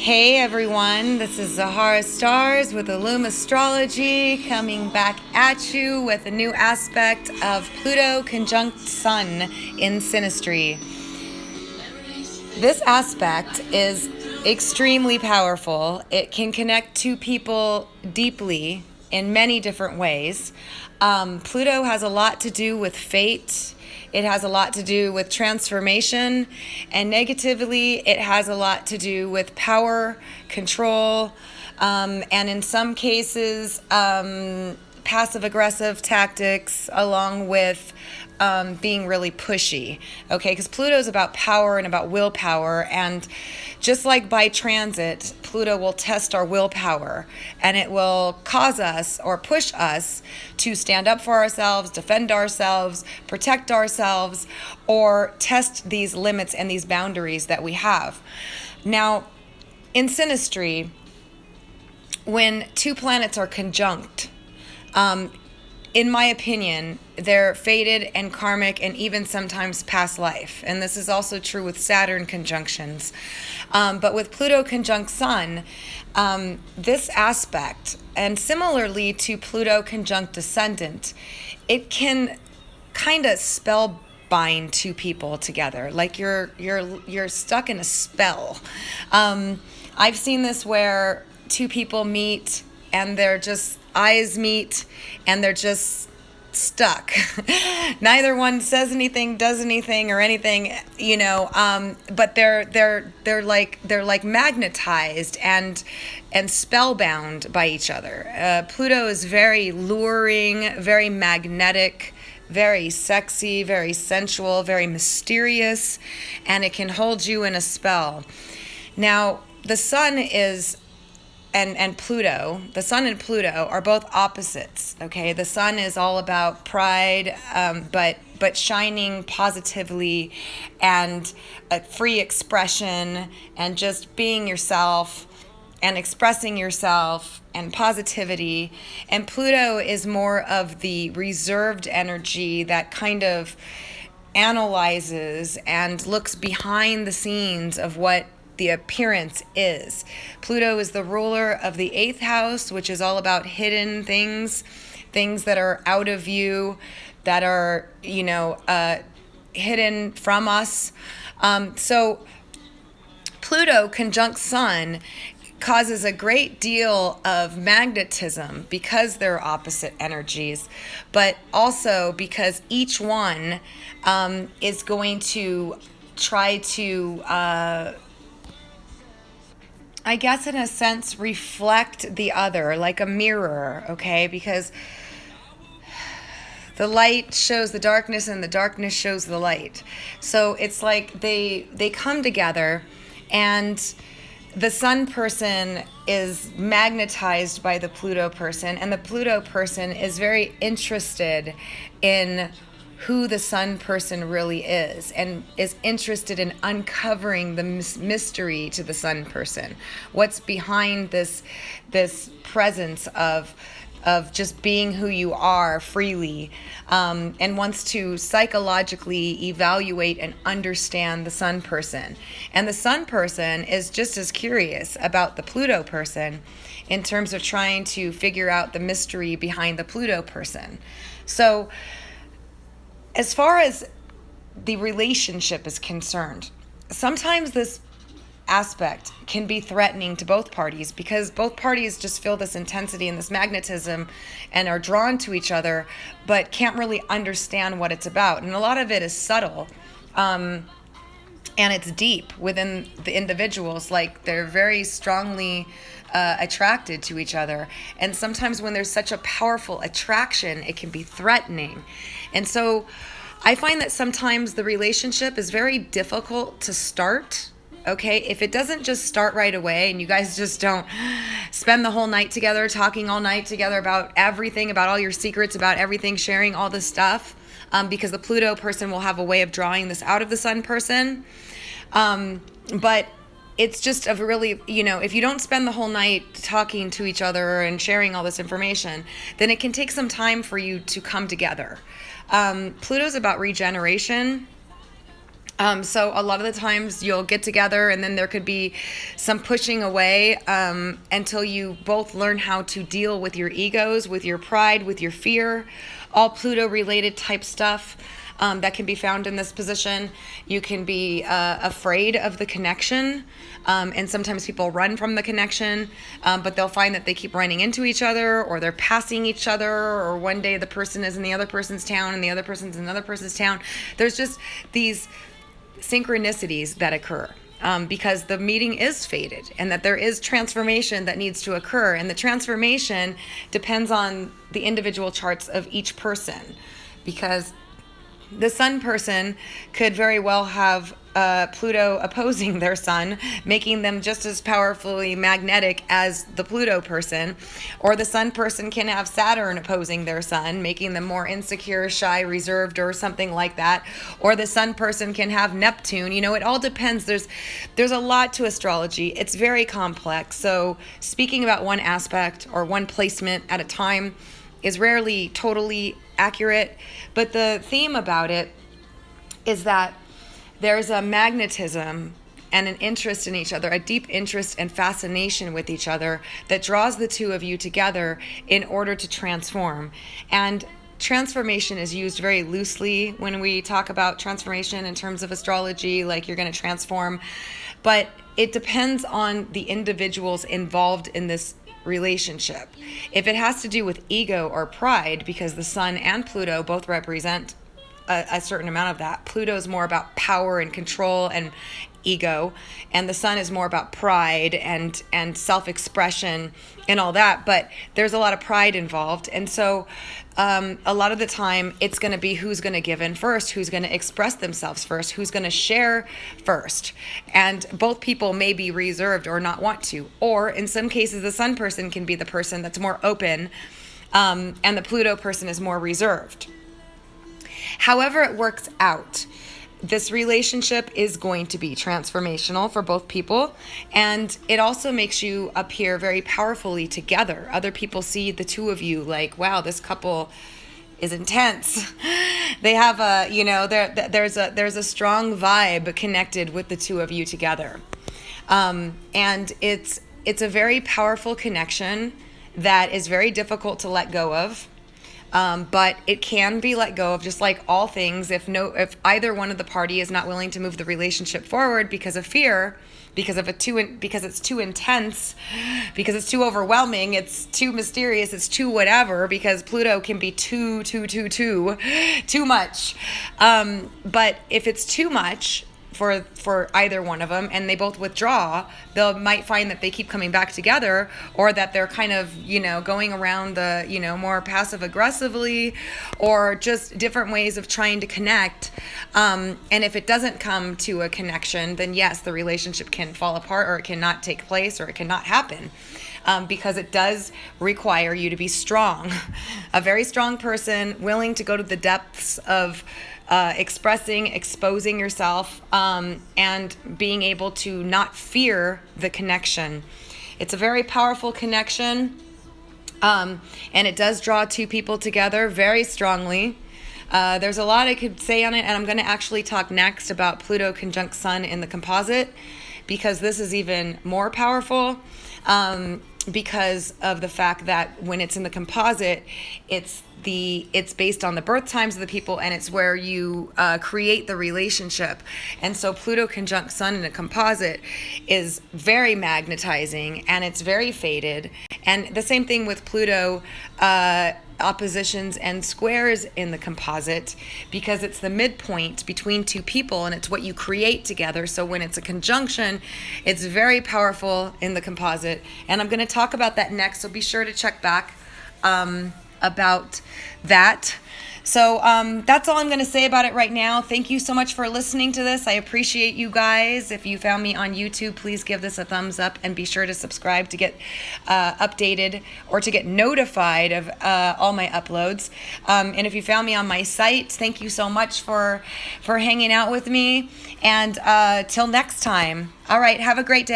Hey everyone, this is Zahara Stars with Illum Astrology coming back at you with a new aspect of Pluto Conjunct Sun in Synastry. This aspect is extremely powerful. It can connect two people deeply in many different ways. Pluto has a lot to do with fate. It has a lot to do with transformation, and negatively, it has a lot to do with power, control, and in some cases, passive-aggressive tactics, along with being really pushy, okay? Because Pluto is about power and about willpower, and just like by transit, Pluto will test our willpower, and it will cause us or push us to stand up for ourselves, defend ourselves, protect ourselves, or test these limits and these boundaries that we have. Now, in Synastry, when two planets are conjunct, in my opinion, they're fated and karmic and even sometimes past life. And this is also true with Saturn conjunctions. But with Pluto conjunct Sun, this aspect, and similarly to Pluto conjunct Descendant, it can kind of spellbind two people together. Like you're stuck in a spell. I've seen this where two people meet and they're just eyes meet and they're just stuck. Neither one says anything, does anything or anything, but they're like magnetized and spellbound by each other. Pluto is very luring, very magnetic, very sexy, very sensual, very mysterious, and it can hold you in a spell. Now, the sun is and Pluto, the sun and Pluto are both opposites, okay? The sun is all about pride, but shining positively and a free expression and just being yourself and expressing yourself and positivity. And Pluto is more of the reserved energy that kind of analyzes and looks behind the scenes of what the appearance is. Pluto is the ruler of the 8th house, which is all about hidden things that are out of view, that are, hidden from us. So Pluto conjunct Sun causes a great deal of magnetism because they're opposite energies, but also because each one is going to try to I guess in a sense, reflect the other like a mirror, okay? Because the light shows the darkness and the darkness shows the light. So it's like they come together, and the sun person is magnetized by the Pluto person, and the Pluto person is very interested in who the sun person really is and is interested in uncovering the mystery to the sun person. What's behind this presence of just being who you are freely, and wants to psychologically evaluate and understand the sun person. And the sun person is just as curious about the Pluto person in terms of trying to figure out the mystery behind the Pluto person. So as far as the relationship is concerned, sometimes this aspect can be threatening to both parties because both parties just feel this intensity and this magnetism and are drawn to each other, but can't really understand what it's about. And a lot of it is subtle, and it's deep within the individuals. Like they're very strongly attracted to each other. And sometimes when there's such a powerful attraction, it can be threatening. And so I find that sometimes the relationship is very difficult to start, okay? If it doesn't just start right away and you guys just don't spend the whole night together, talking all night together about everything, about all your secrets, about everything, sharing all this stuff, because the Pluto person will have a way of drawing this out of the sun person. But it's just a really, if you don't spend the whole night talking to each other and sharing all this information, then it can take some time for you to come together. Pluto's about regeneration, So a lot of the times you'll get together and then there could be some pushing away until you both learn how to deal with your egos, with your pride, with your fear, all Pluto related type stuff that can be found in this position. You can be afraid of the connection, and sometimes people run from the connection, but they'll find that they keep running into each other, or they're passing each other, or one day the person is in the other person's town and the other person's in another person's town. There's just these synchronicities that occur because the meeting is fated and that there is transformation that needs to occur, and the transformation depends on the individual charts of each person, because the sun person could very well have Pluto opposing their sun, making them just as powerfully magnetic as the Pluto person. Or the sun person can have Saturn opposing their sun, making them more insecure, shy, reserved, or something like that. Or the sun person can have Neptune. You know, it all depends. There's a lot to astrology. It's very complex. So speaking about one aspect or one placement at a time is rarely totally accurate. But the theme about it is that there's a magnetism and an interest in each other, a deep interest and fascination with each other that draws the two of you together in order to transform. And transformation is used very loosely when we talk about transformation in terms of astrology, like you're going to transform. But it depends on the individuals involved in this relationship. If it has to do with ego or pride, because the sun and Pluto both represent a certain amount of that. Pluto's more about power and control and ego, and the sun is more about pride and self-expression and all that, but there's a lot of pride involved. And so a lot of the time it's going to be who's going to give in first, who's going to express themselves first, who's going to share first. And both people may be reserved or not want to, or in some cases the sun person can be the person that's more open, and the Pluto person is more reserved. However it works out, this relationship is going to be transformational for both people, and it also makes you appear very powerfully together. Other people see the two of you like, wow, this couple is intense. They have a, you know, there's a strong vibe connected with the two of you together, and it's a very powerful connection that is very difficult to let go of. But it can be let go of, just like all things. If either one of the party is not willing to move the relationship forward because of fear, because it's too intense, because it's too overwhelming, it's too mysterious, it's too whatever, because Pluto can be too much. But if it's too much for either one of them and they both withdraw, they might find that they keep coming back together, or that they're kind of, you know, going around the, you know, more passive aggressively, or just different ways of trying to connect. And if it doesn't come to a connection, then yes, the relationship can fall apart, or it cannot take place, or it cannot happen. Because it does require you to be strong, a very strong person, willing to go to the depths of exposing yourself, and being able to not fear the connection. It's a very powerful connection, and it does draw two people together very strongly. There's a lot I could say on it, and I'm going to actually talk next about Pluto conjunct Sun in the composite, because this is even more powerful, because of the fact that when it's in the composite, it's based on the birth times of the people, and it's where you create the relationship. And so Pluto conjunct Sun in a composite is very magnetizing, and it's very fated. And the same thing with Pluto oppositions and squares in the composite, because it's the midpoint between two people and it's what you create together. So when it's a conjunction, it's very powerful in the composite, and I'm going to talk about that next, so be sure to check back about that. So that's all I'm going to say about it right now. Thank you so much for listening to this. I appreciate you guys. If you found me on YouTube, please give this a thumbs up, and be sure to subscribe to get updated, or to get notified of all my uploads. And if you found me on my site, thank you so much for hanging out with me. And till next time. All right, have a great day.